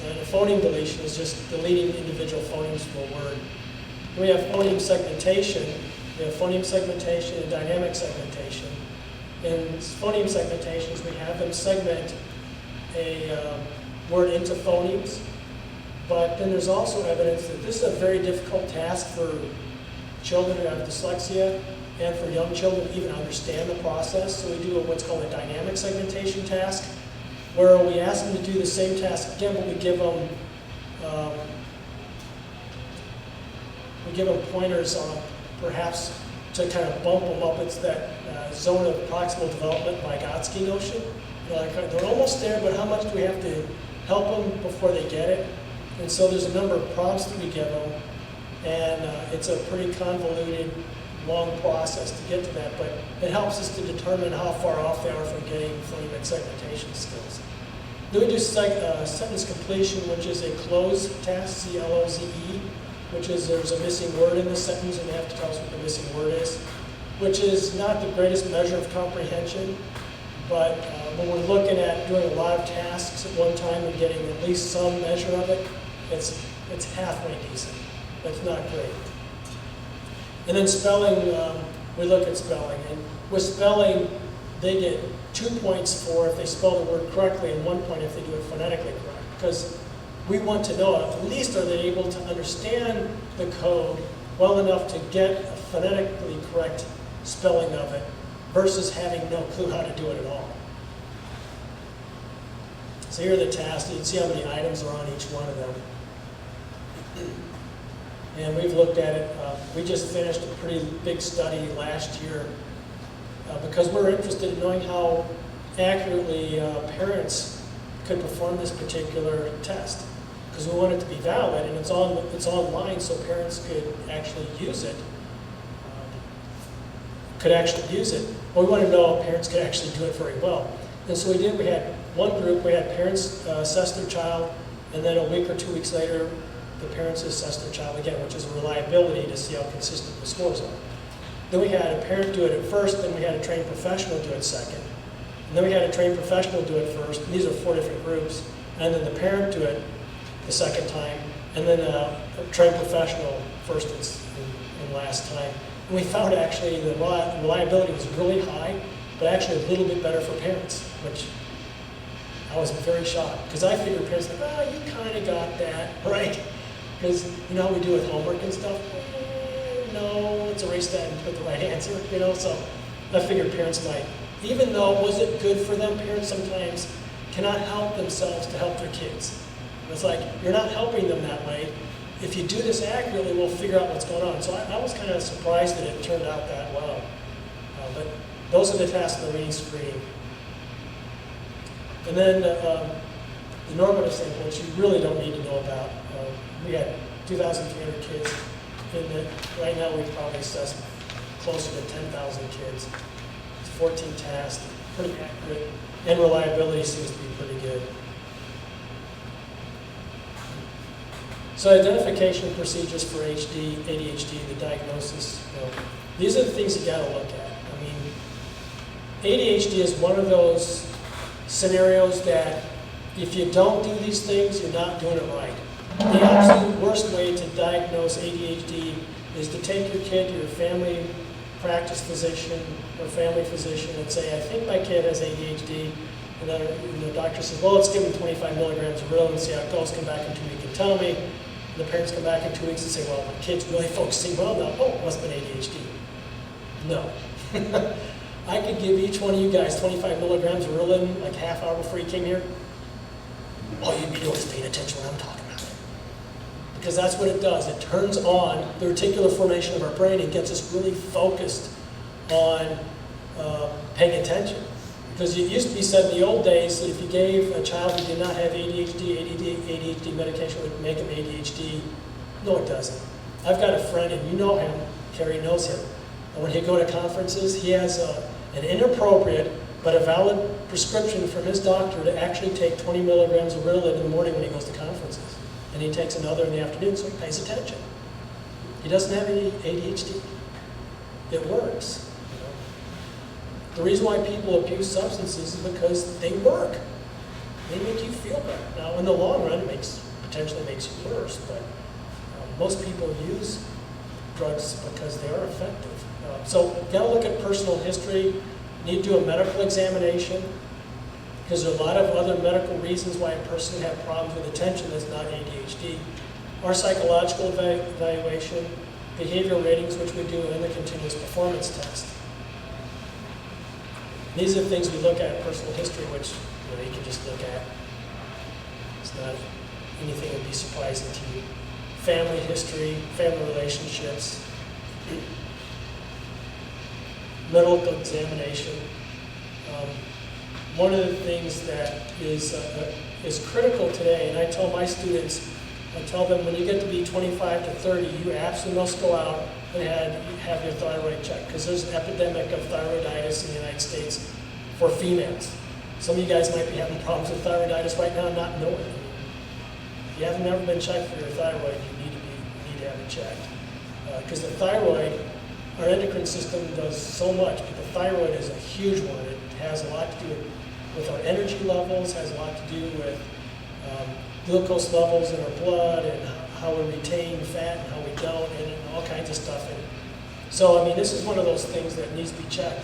And a phoneme deletion is just deleting individual phonemes from a word. We have phoneme segmentation. We have phoneme segmentation and dynamic segmentation. In phoneme segmentations, we have them segment a word into phonemes. But then there's also evidence that this is a very difficult task for children who have dyslexia and for young children to even understand the process. So we do what's called a dynamic segmentation task, where we ask them to do the same task again, but we give them pointers on perhaps to kind of bump them up. It's that zone of proximal development Vygotsky notion. They're almost there, but how much do we have to help them before they get it? And so there's a number of prompts that we give them, and it's a pretty convoluted, long process to get to that, but it helps us to determine how far off they are from getting phonemic segmentation skills. Then we do sentence completion, which is a close task, C-L-O-Z-E, which is there's a missing word in the sentence and they have to tell us what the missing word is, which is not the greatest measure of comprehension, but when we're looking at doing a lot of tasks at one time and getting at least some measure of it, it's halfway decent. That's not great. And then spelling, we look at spelling. And with spelling, they get 2 points for if they spell the word correctly and 1 point if they do it phonetically correct. Because we want to know, at least are they able to understand the code well enough to get a phonetically correct spelling of it versus having no clue how to do it at all. So here are the tasks. You can see how many items are on each one of them. And we've looked at it. We just finished a pretty big study last year because we're interested in knowing how accurately parents could perform this particular test. Because we want it to be valid, and it's online, so parents could actually use it. But we want to know if parents could actually do it very well. And so we had one group, we had parents assess their child, and then a week or 2 weeks later, the parents assess their child again, which is a reliability to see how consistent the scores are. Then we had a parent do it at first, then we had a trained professional do it second. And then we had a trained professional do it first. And these are 4 different groups. And then the parent do it the second time, and then a trained professional first and last time. And we found actually the reliability was really high, but actually a little bit better for parents, which I was very shocked. Because I figured parents like, oh, you kind of got that, right? Because you know how we do with homework and stuff? No, let's erase that and put the right answer, So I figured parents might. Even though was it good for them, parents sometimes cannot help themselves to help their kids. It's like, you're not helping them that way. If you do this accurately, we'll figure out what's going on. So I was kind of surprised that it turned out that well. But those are the tasks of the reading screen. And then the normative sample, which you really don't need to know about. We had 2,300 kids. Right now we've probably assessed closer to 10,000 kids. It's 14 tasks, pretty accurate, and reliability seems to be pretty good. So identification procedures for ADHD, the diagnosis, these are the things you got to look at. I mean, ADHD is one of those scenarios that if you don't do these things, you're not doing it right. The absolute worst way to diagnose ADHD is to take your kid to your family practice physician or family physician and say, I think my kid has ADHD. And then the doctor says, well, let's give him 25 milligrams of Ritalin and see how it goes. Come back in 2 weeks and tell me. And the parents come back in 2 weeks and say, well, my kid's really focusing well now. Oh, it must have been ADHD. No. I could give each one of you guys 25 milligrams of Ritalin like half hour before you came here. All you'd be doing is paying attention to what I'm talking about. Because that's what it does. It turns on the reticular formation of our brain and gets us really focused on paying attention. Because it used to be said in the old days that if you gave a child who did not have ADHD medication, it would make him ADHD. No, it doesn't. I've got a friend, and you know him, Carrie knows him. And when he go to conferences, he has an inappropriate but a valid prescription from his doctor to actually take 20 milligrams of Ritalin in the morning when he goes to conferences. And he takes another in the afternoon, so he pays attention. He doesn't have any ADHD. It works. The reason why people abuse substances is because they work. they make you feel better. Now, in the long run, it potentially makes you worse, but most people use drugs because they are effective. So, got to look at personal history. Need to do a medical examination, because there are a lot of other medical reasons why a person would have problems with attention that's not ADHD. Our psychological evaluation, behavioral ratings, which we do, and the continuous performance test. These are the things we look at in personal history, which you can just look at. It's not anything that would be surprising to you. Family history, family relationships, medical examination. One of the things that is critical today, and I tell my students, I tell them when you get to be 25 to 30, you absolutely must go out and have your thyroid checked, because there's an epidemic of thyroiditis in the United States for females. Some of you guys might be having problems with thyroiditis right now and not knowing it. If you haven't ever been checked for your thyroid, you need to have it checked. Because the thyroid, our endocrine system does so much, but the thyroid is a huge one. It has a lot to do with our energy levels, has a lot to do with glucose levels in our blood, and how we retain fat and how we don't, and all kinds of stuff. And so, I mean, this is one of those things that needs to be checked.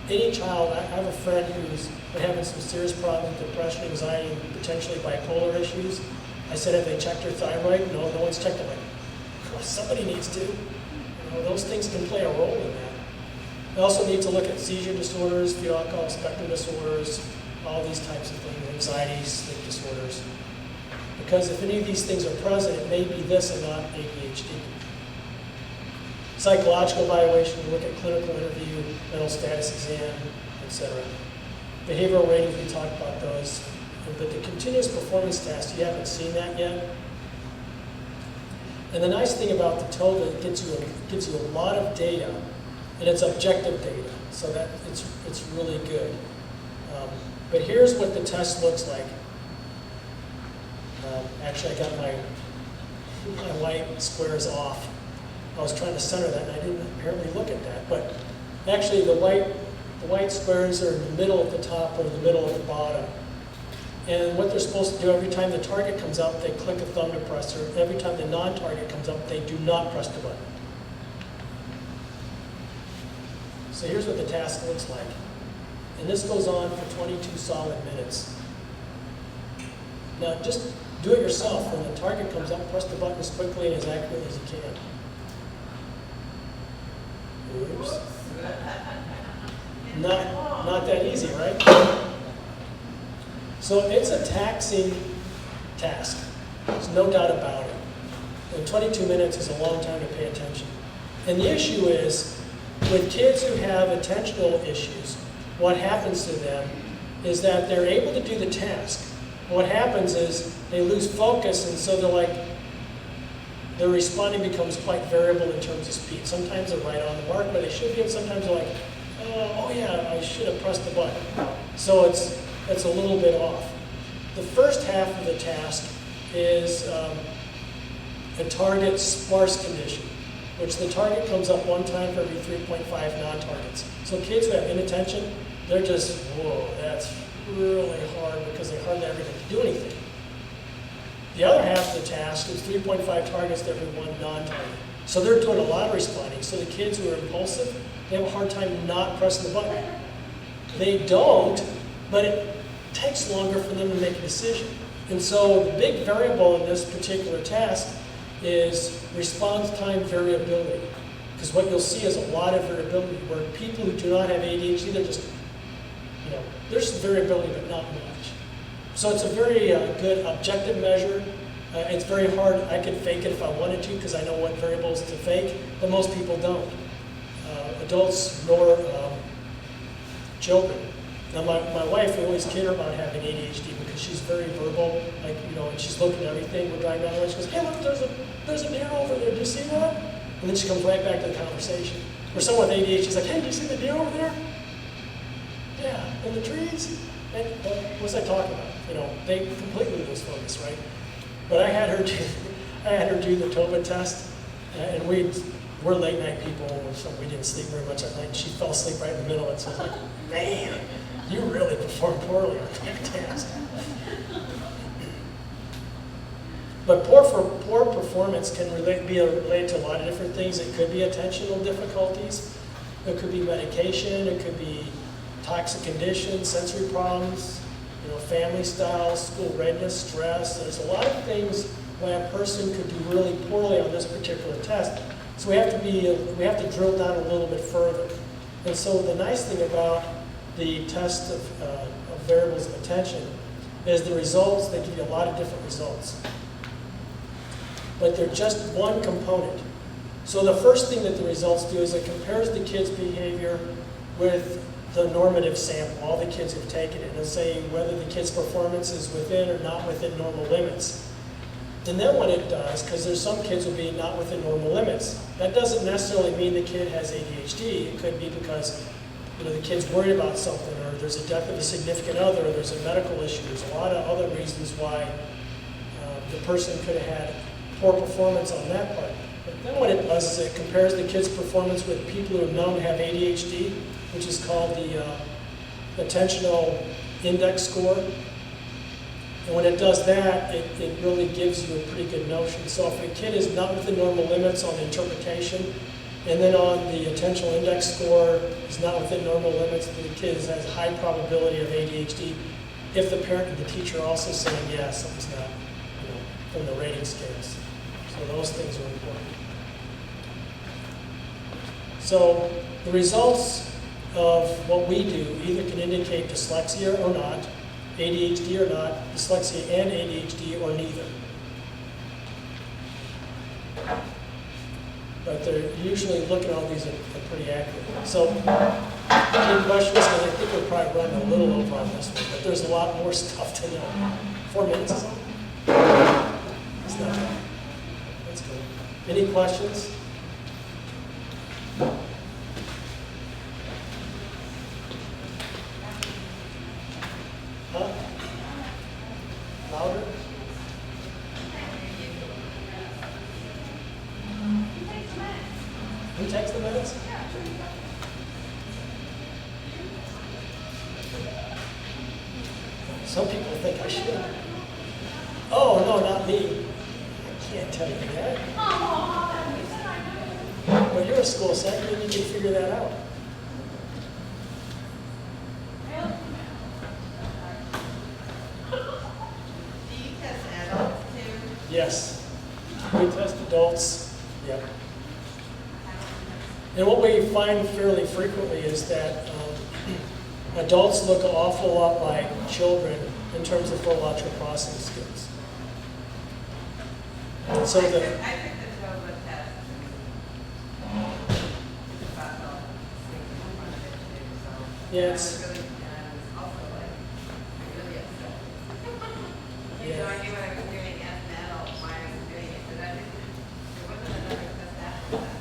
Any child, I have a friend who's been having some serious problems, depression, anxiety, and potentially bipolar issues. I said, have they checked her thyroid? No, no one's checked it. Like, oh, somebody needs to. Those things can play a role in that. We also need to look at seizure disorders, fetal alcohol spectrum disorders, all these types of things, anxiety, sleep disorders. Because if any of these things are present, it may be this and not ADHD. Psychological evaluation, we look at clinical interview, mental status exam, etc. Behavioral ratings, we talked about those. But the continuous performance test, you haven't seen that yet. And the nice thing about the TOVA, it gives you a lot of data, and it's objective data, so that it's really good. But here's what the test looks like. Actually, I got my white squares off. I was trying to center that, and I didn't apparently look at that. But actually, the white squares are in the middle at the top or the middle at the bottom. And what they're supposed to do, every time the target comes up, they click a thumb depressor. Every time the non-target comes up, they do not press the button. So here's what the task looks like. And this goes on for 22 solid minutes. Now, just do it yourself. When the target comes up, press the button as quickly and as accurately as you can. Oops. Not that easy, right? So it's a taxing task. There's no doubt about it. And 22 minutes is a long time to pay attention. And the issue is, with kids who have attentional issues, what happens to them is that they're able to do the task. What happens is they lose focus, and so their responding becomes quite variable in terms of speed. Sometimes they're right on the mark where they should be, and sometimes they're like, oh yeah, I should have pressed the button. So it's a little bit off. The first half of the task is a target sparse condition, which the target comes up one time for every 3.5 non-targets. So kids who have inattention, they're just, whoa, that's really hard because they hardly ever get to do anything. The other half of the task is 3.5 targets to every one non-target. So they're doing a lot of responding. So the kids who are impulsive, they have a hard time not pressing the button. They don't, but it takes longer for them to make a decision. And so the big variable in this particular task is response time variability. Because what you'll see is a lot of variability where people who do not have ADHD, they're just, there's some variability, but not much. So it's a very good objective measure. It's very hard. I could fake it if I wanted to because I know what variables to fake, but most people don't. Adults nor children. Now my wife, we always kid her about having ADHD because she's very verbal, and she's looking at everything. We're driving down the road, she goes, hey look, there's a deer over there, do you see that? And then she comes right back to the conversation. Or someone with ADHD is like, hey, do you see the deer over there? Yeah, in the trees? And what was I talking about? They completely lose focus, right? But I had her do the TOVA test, and we're late night people, so we didn't sleep very much at night. She fell asleep right in the middle, and so I was like, man, You really performed poorly on that test. But poor performance can be related to a lot of different things. It could be attentional difficulties. It could be medication. It could be toxic conditions, sensory problems, family style, school readiness, stress. There's a lot of things why a person could do really poorly on this particular test. So we have to drill down a little bit further. And so the nice thing about the test of variables of attention is the results. They give you a lot of different results. But they're just one component. So the first thing that the results do is it compares the kids' behavior with the normative sample, all the kids who've taken it, and say whether the kid's performance is within or not within normal limits. And then what it does, because there's some kids will be not within normal limits, that doesn't necessarily mean the kid has ADHD. It could be because the kid's worried about something, or there's a death of a significant other, or there's a medical issue. There's a lot of other reasons why the person could have had poor performance on that part. But then what it does is it compares the kid's performance with people who are known to have ADHD, which is called the attentional index score. And when it does that, it really gives you a pretty good notion. So if a kid is not within normal limits on interpretation, and then on the attentional index score is not within normal limits, the kid has a high probability of ADHD. If the parent and the teacher are also saying, yeah, something's not, from the rating scales. So those things are important. So the results of what we do either can indicate dyslexia or not, ADHD or not, dyslexia and ADHD or neither. But they're usually looking at all these are pretty accurate. So any questions? Because I think we're probably running a little over on this one, but there's a lot more stuff to know. 4 minutes is all. It's not bad. That's good. Any questions? Huh? Louder? Who takes the minutes? Some people think I should. Oh, no, not me. I can't tell you that. Well, you're a school secretary, you can figure that out. Do you test adults too? Yes. We test adults. Yep. And what we find fairly frequently is that adults look an awful lot like children in terms of full lateral processing skills. And so I the took the TOBA test. yeah, it's I was also like, really upset. I yeah. had no idea what I was doing as an adult, why I was doing it, but there wasn't another test after that.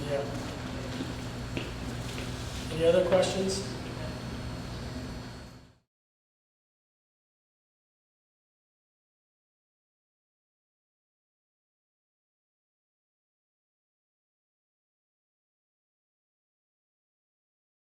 Yeah. Any other questions?